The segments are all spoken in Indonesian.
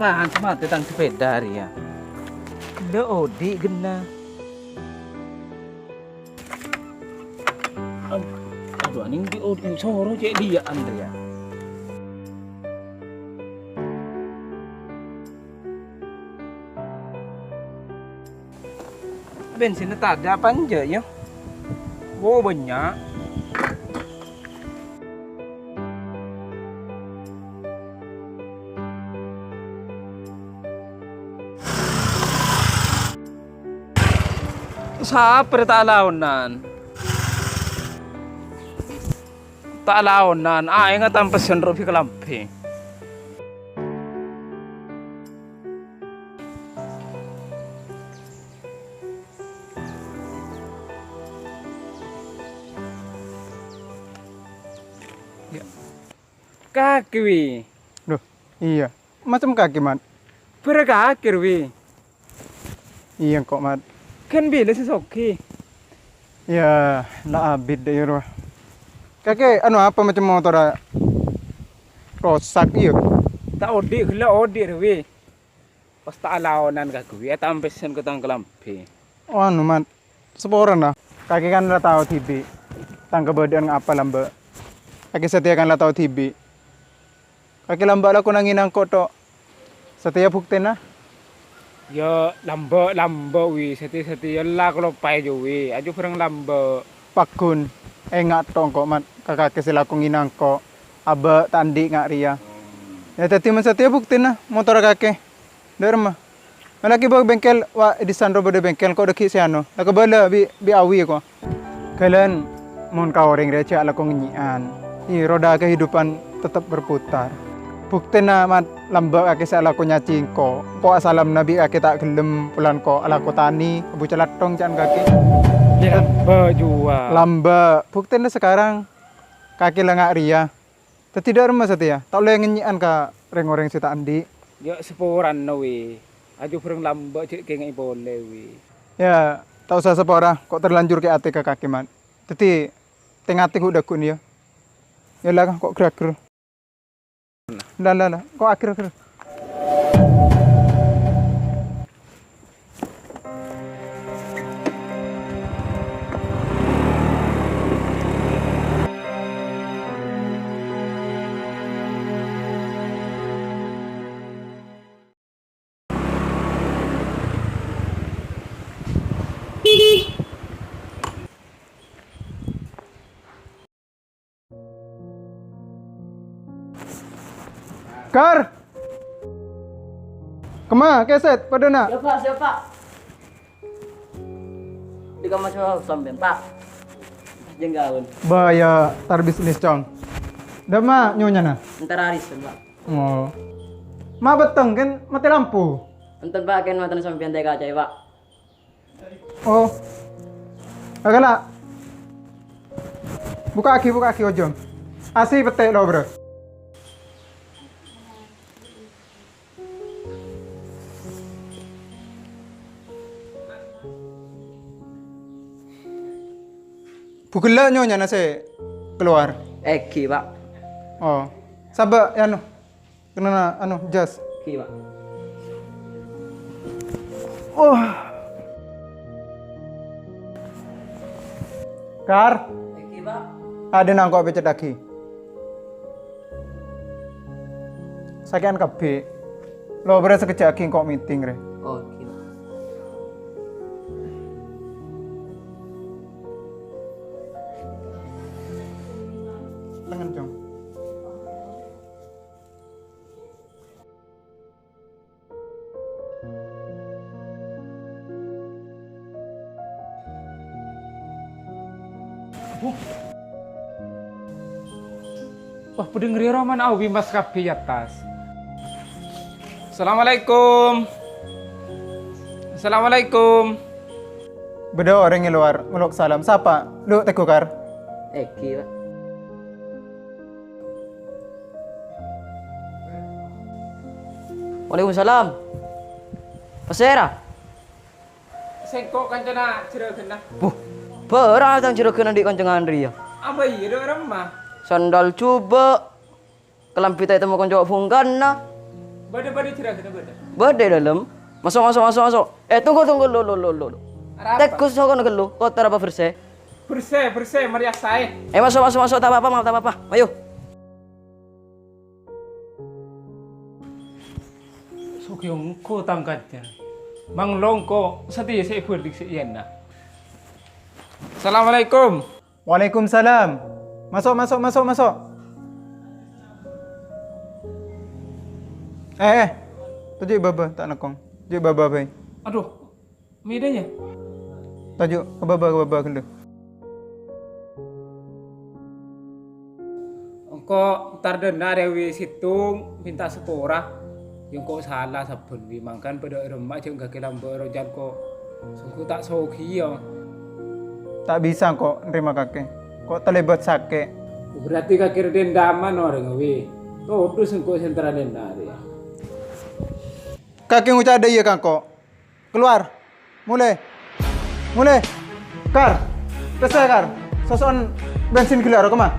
apaan cuma tentang sepeda ya. Lo odi gena. Aduh aning di odi soro cek dia Andrea. Bensinnya tak ada apa aja ya? Oh banyak. Saper tak launan. Tak launan. Ingat pesen Rofi Kelampi. Kaki wi. Loh, iya. Macam kaki, Mat. Berkaki wi. Iya kok, Mat. Kan bila sesoki. Ya, lah abid deh ya. Kakek, apa macam motor rosak iya. Tak odi, gila odi wi. Pas tak launan kaki wi. Eta pesen ketang Kelampi. Oh, Mat. Seporan lah. Kakek kan lah tahu TV. Tangga badan apa lamba. Kakek setia kan lah tahu TV. Kakek lamba lah aku nangin angkot tok. Setia bukti nah. Ya lamba wi seti lah kalau pai jo wi aju perang lamba Pakun. Ngat tong kok, Mat. Kakek selaku nginang kok. Aba tandi ngak ria. Ya tadi man setia bukti nah motor kakek. Derma. Malaki bawa bengkel wa di Sandro bade bengkel kok deki siano. Laka bala bi awi ko. Kalian mon ka orang receh ala ko nginyian. Roda kehidupan tetap berputar. Bukti na mat lamba kaki sa ala ko nyacing ko. Ko asalam nabi kaki tak gelem pulan ko ala ko tani. Abu celatong can kaki. lamba jua Lamba. Bukti na sekarang kaki lengak ria. Tidak rumah setia. Tak boleh nginyian ka reng-oreng sita andi. ya seporan no wi aju perang lamba cek kengai boleh wi Ya, tak usah sepora. Kok terlanjur ke ate ke kaki mat. Tapi tengah tinggu udah kun ya. Ya lah kok gerak-gerak. Lah. Kok akhir-akhir. Kar! Kema, keset, pada nak? Ya Pak, siapa Pak? Di kamar saya sampean Pak. Jenggaun. Bahaya tar bisnis cong. Dah mah nyonya nah. Entar Aris Pak. Oh. Ma beteng kan mati lampu. Entar Pak kan mantan sampean teh kaca Pak. Oh. Agak buka aki ojong. Asih petek lo bro. Bukela nyonya nase keluar. Ki Pak. Oh. Sabar ya kena jas. Ki Pak. Oh. Kar, Ki Pak. ada nangkok becet lagi. Sakian kabeh. Lo berasa sekejap lagi kok meeting re. Oh, Ki Pak. Lengan cong. wah pedengeri roman awi mas kapi atas. Assalamualaikum. Beda orang yang luar ngelok salam. Siapa? Lu teku kar. Ki Pak. Waalaikumsalam. Pasera. Sengkok kancana cereukeun nah. Perang tang cirekeun di kancengan ria. Apa ieu do remah? Sandal coba. Kelampi teh temu konco fungganna. Bade cerah kita bade. Bade dalam. Masuk. Tunggu lu. Ada Tek kus sono gelu. Kotor apa bersih? Bersih, meriah saya. Masuk. Tak apa. Ayo. Sukyong ko tangkatnya. Mang Longko sati saya berdik sekian nah. Assalamualaikum. Waalaikumsalam. Masuk. Tajuk baba tak nakong. Tajuk baba bay. Aduh, medanya. Tajuk ke baba kelu. Engko tardena dewi situng minta sepora. Yung kok salah sabun wi mangkan pada remak jeung gak lambe rojan kok. Sungguh tak soki yo. Tak bisa kok nerima kakek. Kok terlibat sakit. Berarti kakek dendaman orang wi. Tuh sengko sentra denda dia. Kakek ngucap ada iya kok. Keluar. Mulai. Kar. Selesai kar. Sosokan bensin keluar ke mah.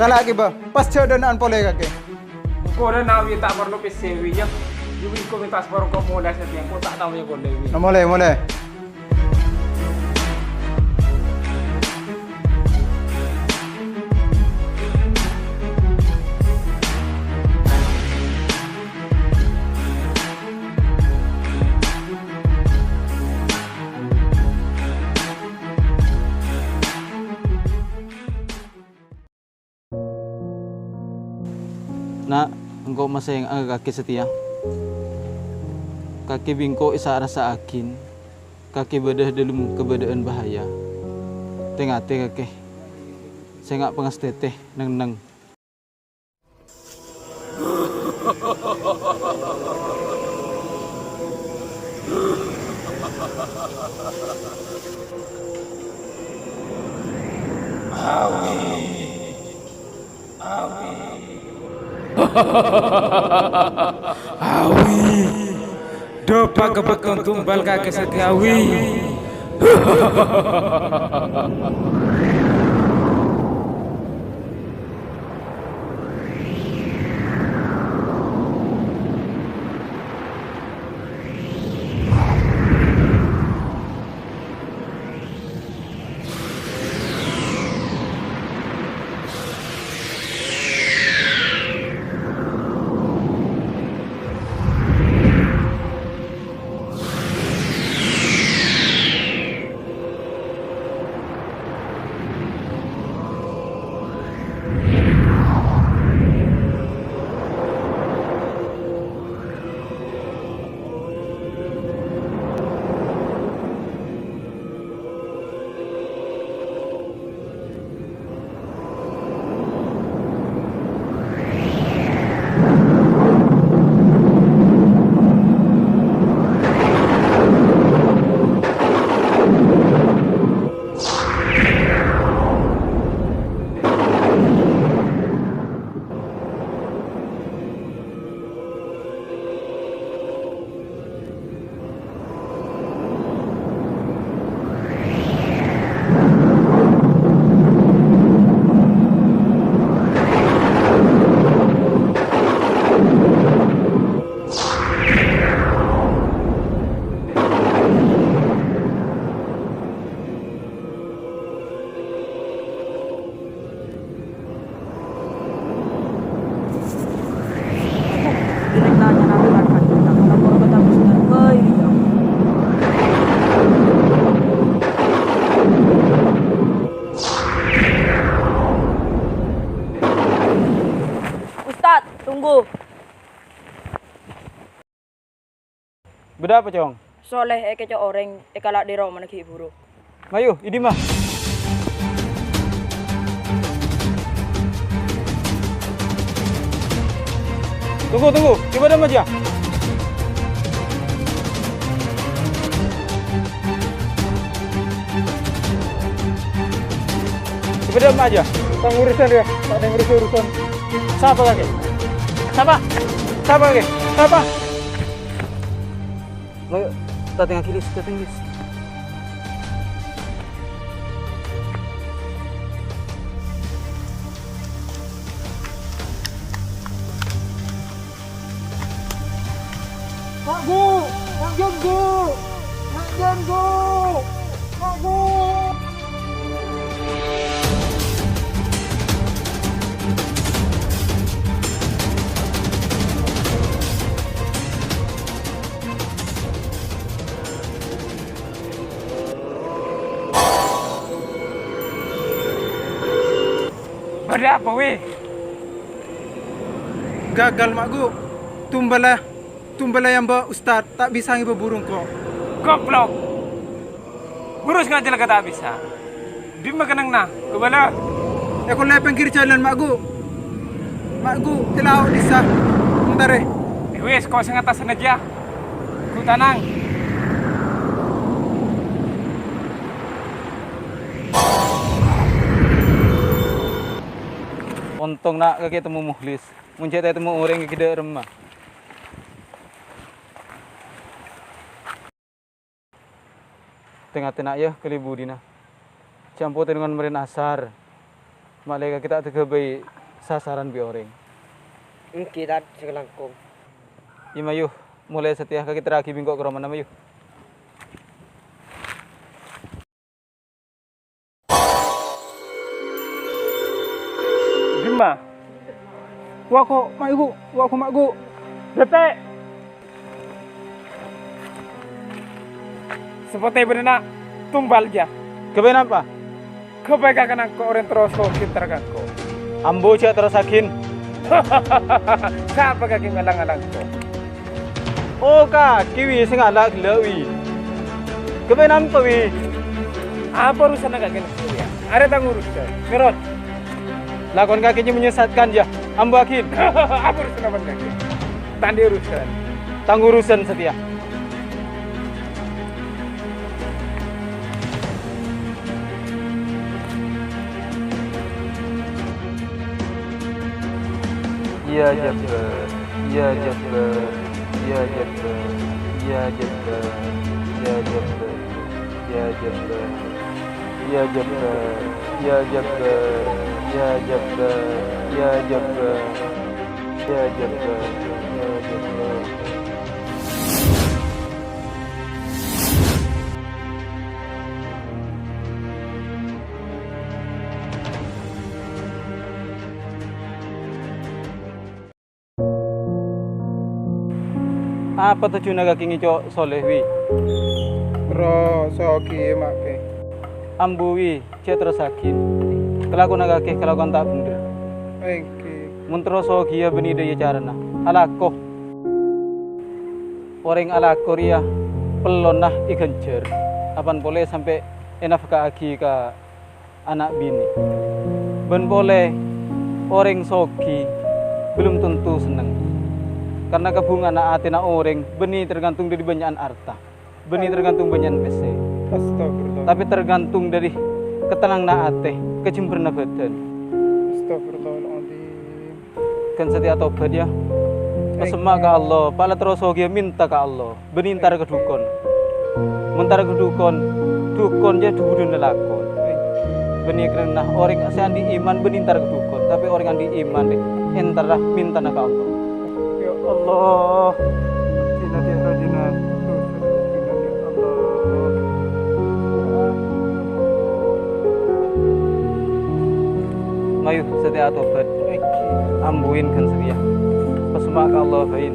Kalau lagi bah, pas jodohan pole kakek. Kau dah nak tak perlu PCW ya. Jadi kau minta separuh kau modal setiap kau tak tahu yang kau lewi. Nah, mulai. Nak, engkau masih yang kaki setia. Kaki bingko isa rasa akin. Kaki bedah dalam keberadaan bahaya. Tengate kaki. Saya ngak pengas teteh neng. Awi. Dopa kebekon tumbal kakek setiawi. Tunggu. Beda apa cong? Soleh keco orang kalak di rumah nak buru. Mayu, ini mah. Tunggu, coba dah aja. Coba dah aja. Tang urusan dia. Tak ada urusan. Siapa kakek? Siapa kakek? Siapa? Mayu, kita tengah kiri. Ada apa weh? Gagal makgu. Tumbala yang ba Ustad tak bisa ngiba burung kok. Goblok. Burus nga talaga tak bisa. Di makanang na. Kubala. Aku lepeng kiri jalan makgu. Makgu tilaw disa. Mentare. Wes, kau sangat atas aja. Ku tanang. Untung nak kaki temu muhlis. Muncet temu orang kaki dak remah. Tengah tenak ya kelibu dina. Campur dengan merin asar. Malaikat kita terkebai sasaran bi orang. Kita sekelangkung. Imayuh mulai setiap kaki terakhir bingkok ke rumah nama yuk. Lima. Wako makgu. Detek. Seperti benar tumbal aja. Kebain apa? Kebaikan aku orang terus kita ko. Ambo cak terasakin. Siapa kaki ngalang-ngalang ko? Oh kaki wi sing alak lewi. Kebain apa wi? Apa urusan agak gini ya? Ada tanggung urusan. Ngerot. Lakon kakinya menyesatkan ya. Ambo akin. Apa urusan apa kaki? Tandi urusan. Tanggurusan setia. Ya Jabbar, Ya Jabbar, Ya Jabbar, Ya Jabbar, Ya Jabbar, Ya Jabbar, Ya Jabbar, Ya Jabbar, Ya Jabbar, Ya Jabbar, Ya Jabbar, Ya Jabbar. Apa tujuan kaki ngico soleh wi? Ro soki make. Ambu wi, cek terus sakin. Kelakuan kaki kelakuan tak bener. Engki. Mun so kia beni daya carana. Alako. Orang alako ria pelon nah ikencer. Apan boleh sampai enaf ka aki ka anak bini. Ben boleh orang soki belum tentu seneng. Karena kebungan ati na orang beni tergantung dari banyakan harta. Beni tergantung banyakan bese. Astagfirullah. Tapi tergantung dari ketenang na ate, kecemberna badan. Astagfirullahaladzim. Kan setia tobat ya. Pesemak ke Allah, pala terus dia minta ke Allah, benintar ke dukun. Mentar ke dukun ya dudun nelakon. Beni karena orang seandi iman benintar ke dukun, tapi orang andi iman deh, entarlah minta ke Allah. Ya Allah. Dina tiara dina. Mayu setia tobat, ambuin kan setia. Pesemak ke Allah bain.